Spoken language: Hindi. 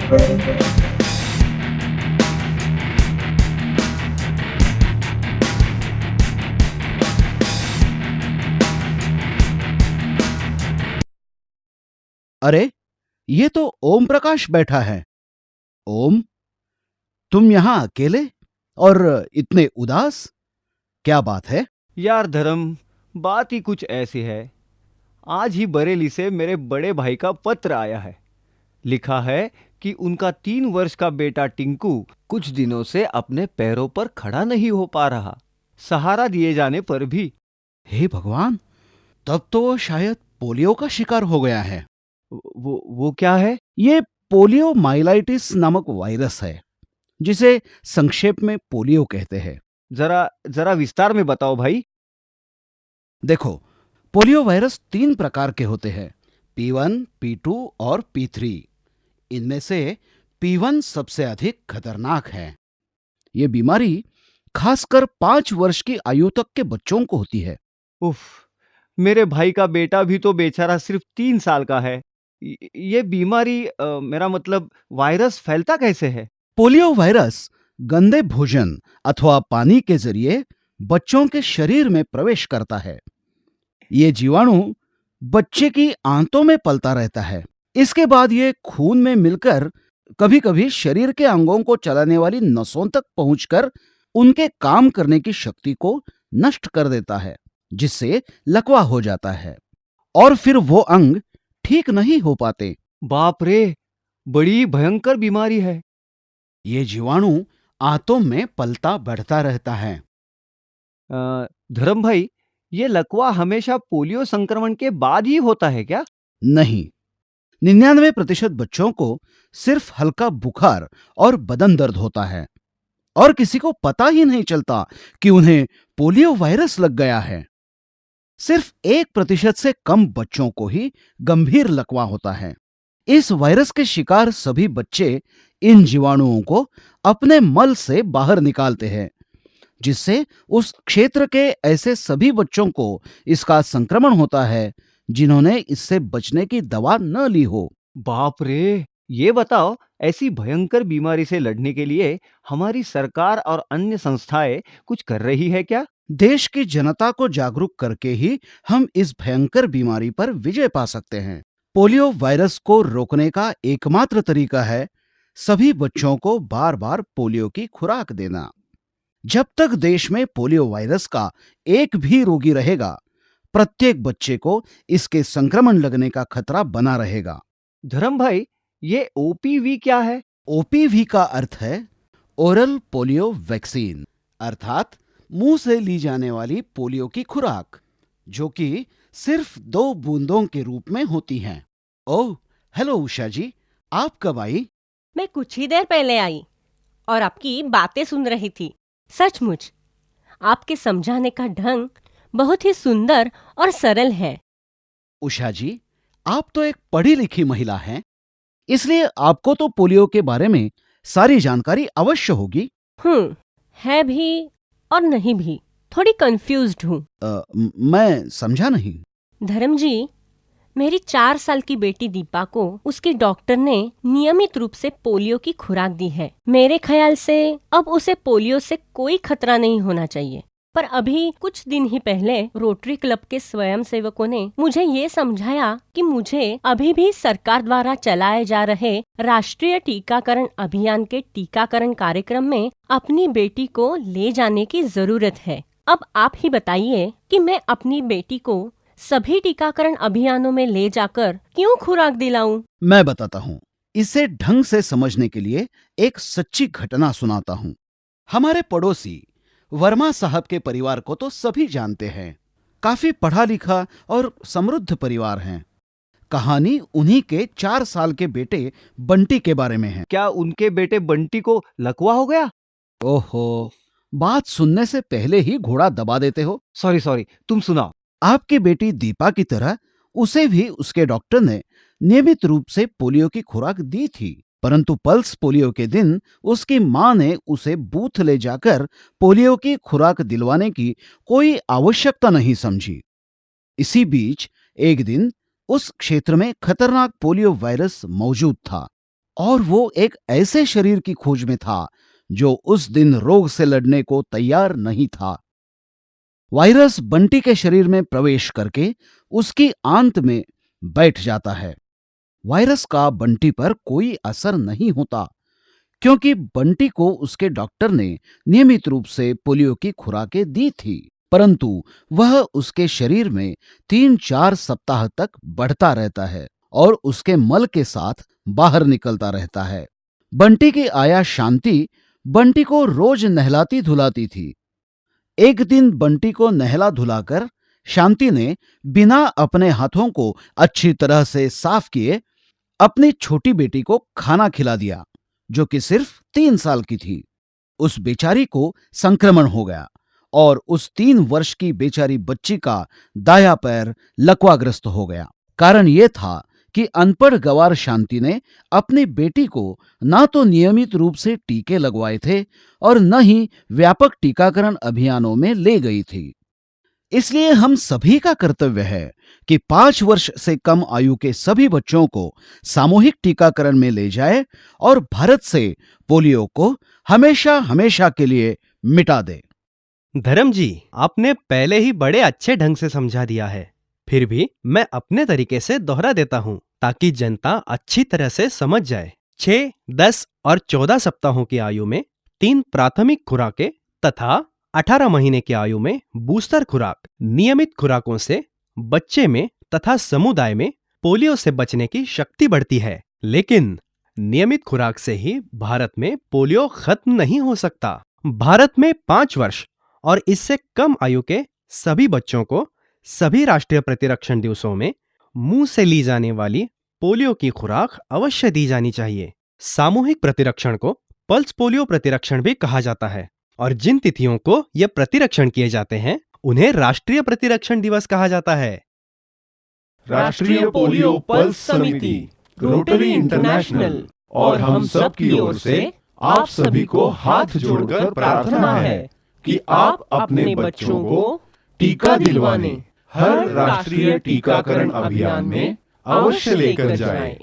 अरे, ये तो ओम प्रकाश बैठा है। ओम, तुम यहाँ अकेले और इतने उदास, क्या बात है? यार धर्म, बात ही कुछ ऐसी है। आज ही बरेली से मेरे बड़े भाई का पत्र आया है। लिखा है कि उनका 3 वर्ष का बेटा टिंकू कुछ दिनों से अपने पैरों पर खड़ा नहीं हो पा रहा, सहारा दिए जाने पर भी। हे भगवान, तब तो वो शायद पोलियो का शिकार हो गया है। वो क्या है? ये पोलियो माइलाइटिस नामक वायरस है, जिसे संक्षेप में पोलियो कहते हैं। जरा जरा विस्तार में बताओ भाई। देखो, पोलियो वायरस 3 प्रकार के होते हैं, P1, P2 और P3। इनमें से P1 सबसे अधिक खतरनाक है। ये बीमारी खासकर 5 वर्ष की आयु तक के बच्चों को होती है। उफ, मेरे भाई का बेटा भी तो बेचारा सिर्फ 3 साल का है। ये बीमारी मेरा मतलब वायरस फैलता कैसे है? पोलियो वायरस गंदे भोजन अथवा पानी के जरिए बच्चों के शरीर में प्रवेश करता है। ये जीवाणु बच्चे की आंतों में पलता रहता है। इसके बाद ये खून में मिलकर कभी-कभी शरीर के अंगों को चलाने वाली नसों तक पहुंचकर उनके काम करने की शक्ति को नष्ट कर देता है, जिससे लकवा हो जाता है और फिर वो अंग ठीक नहीं हो पाते। बाप रे, बड़ी भयंकर बीमारी है। ये जीवाणु आंतों में पलता बढ़ता रहता है। धर्म भाई, ये लकवा हमेशा पोलियो संक्रमण के बाद ही होता है क्या? नहीं, 99% बच्चों को सिर्फ हल्का बुखार और बदन दर्द होता है और किसी को पता ही नहीं चलता कि उन्हें पोलियो वायरस लग गया है। सिर्फ 1% से कम बच्चों को ही गंभीर लकवा होता है। इस वायरस के शिकार सभी बच्चे इन जीवाणुओं को अपने मल से बाहर निकालते हैं, जिससे उस क्षेत्र के ऐसे सभी बच्चों को इसका संक्रमण होता है जिन्होंने इससे बचने की दवा न ली हो। बाप रे, ये बताओ, ऐसी भयंकर बीमारी से लड़ने के लिए हमारी सरकार और अन्य संस्थाएं कुछ कर रही है क्या? देश की जनता को जागरूक करके ही हम इस भयंकर बीमारी पर विजय पा सकते हैं। पोलियो वायरस को रोकने का एकमात्र तरीका है सभी बच्चों को बार-बार पोलियो की खुराक देना। जब तक देश में पोलियो वायरस का एक भी रोगी रहेगा, प्रत्येक बच्चे को इसके संक्रमण लगने का खतरा बना रहेगा। धर्म भाई, ये ओपीवी क्या है? ओपीवी का अर्थ है ओरल पोलियो वैक्सीन, अर्थात मुंह से ली जाने वाली पोलियो की खुराक, जो कि सिर्फ 2 बूंदों के रूप में होती हैं। ओह, हेलो उषा जी, आप कब आई? मैं कुछ ही देर पहले आई और आपकी बातें सुन रही थी। सचमुच आपके समझाने का ढंग बहुत ही सुंदर और सरल है। उषा जी, आप तो एक पढ़ी लिखी महिला हैं, इसलिए आपको तो पोलियो के बारे में सारी जानकारी अवश्य होगी। है भी और नहीं भी। थोड़ी कंफ्यूज्ड हूँ। मैं समझा नहीं। धर्म जी, मेरी 4 साल की बेटी दीपा को उसके डॉक्टर ने नियमित रूप से पोलियो की खुराक दी है। मेरे ख्याल से अब उसे पोलियो से कोई खतरा नहीं होना चाहिए। पर अभी कुछ दिन ही पहले रोटरी क्लब के स्वयंसेवकों ने मुझे ये समझाया कि मुझे अभी भी सरकार द्वारा चलाए जा रहे राष्ट्रीय टीकाकरण अभियान के टीकाकरण कार्यक्रम में अपनी बेटी को ले जाने की जरूरत है। अब आप ही बताइए कि मैं अपनी बेटी को सभी टीकाकरण अभियानों में ले जाकर क्यों खुराक दिलाऊं? मैं बताता हूँ। इसे ढंग से समझने के लिए एक सच्ची घटना सुनाता हूँ। हमारे पड़ोसी वर्मा साहब के परिवार को तो सभी जानते हैं। काफी पढ़ा लिखा और समृद्ध परिवार हैं। कहानी उन्हीं के 4 साल के बेटे बंटी के बारे में है। क्या उनके बेटे बंटी को लकवा हो गया? ओहो, बात सुनने से पहले ही घोड़ा दबा देते हो। सॉरी, तुम सुनाओ। आपकी बेटी दीपा की तरह उसे भी उसके डॉक्टर ने नियमित रूप से पोलियो की खुराक दी थी, परंतु पल्स पोलियो के दिन उसकी मां ने उसे बूथ ले जाकर पोलियो की खुराक दिलवाने की कोई आवश्यकता नहीं समझी। इसी बीच एक दिन उस क्षेत्र में खतरनाक पोलियो वायरस मौजूद था। और वो एक ऐसे शरीर की खोज में था जो उस दिन रोग से लड़ने को तैयार नहीं था। वायरस बंटी के शरीर में प्रवेश करके उसकी आंत में बैठ जाता है। वायरस का बंटी पर कोई असर नहीं होता, क्योंकि बंटी को उसके डॉक्टर ने नियमित रूप से पोलियो की खुराकें दी थी, परंतु वह उसके शरीर में 3-4 सप्ताह तक बढ़ता रहता है और उसके मल के साथ बाहर निकलता रहता है। बंटी की आया शांति बंटी को रोज नहलाती धुलाती थी। एक दिन बंटी को नहला धुलाकर शांति ने बिना अपने हाथों को अच्छी तरह से साफ किए अपनी छोटी बेटी को खाना खिला दिया, जो कि सिर्फ 3 साल की थी। उस बेचारी को संक्रमण हो गया और उस 3 वर्ष की बेचारी बच्ची का दाया पैर लकवाग्रस्त हो गया। कारण यह था कि अनपढ़ गंवार शांति ने अपनी बेटी को ना तो नियमित रूप से टीके लगवाए थे और न ही व्यापक टीकाकरण अभियानों में ले गई थी। इसलिए हम सभी का कर्तव्य है कि 5 वर्ष से कम आयु के सभी बच्चों को सामूहिक टीकाकरण में ले जाए और भारत से पोलियो को हमेशा हमेशा के लिए मिटा दे। धर्म जी, आपने पहले ही बड़े अच्छे ढंग से समझा दिया है, फिर भी मैं अपने तरीके से दोहरा देता हूँ ताकि जनता अच्छी तरह से समझ जाए। 6, 10 और 14 सप्ताहों की आयु में 3 प्राथमिक खुराकें तथा 18 महीने की आयु में बूस्टर खुराक, नियमित खुराकों से बच्चे में तथा समुदाय में पोलियो से बचने की शक्ति बढ़ती है। लेकिन नियमित खुराक से ही भारत में पोलियो खत्म नहीं हो सकता। भारत में 5 वर्ष और इससे कम आयु के सभी बच्चों को सभी राष्ट्रीय प्रतिरक्षण दिवसों में मुंह से ली जाने वाली पोलियो की खुराक अवश्य दी जानी चाहिए। सामूहिक प्रतिरक्षण को पल्स पोलियो प्रतिरक्षण भी कहा जाता है और जिन तिथियों को यह प्रतिरक्षण किए जाते हैं उन्हें राष्ट्रीय प्रतिरक्षण दिवस कहा जाता है। राष्ट्रीय पोलियो पल्स समिति, रोटरी इंटरनेशनल और हम सब की ओर से आप सभी को हाथ जोड़कर प्रार्थना है कि आप अपने बच्चों को टीका दिलवाने हर राष्ट्रीय टीकाकरण अभियान में अवश्य लेकर जाएं।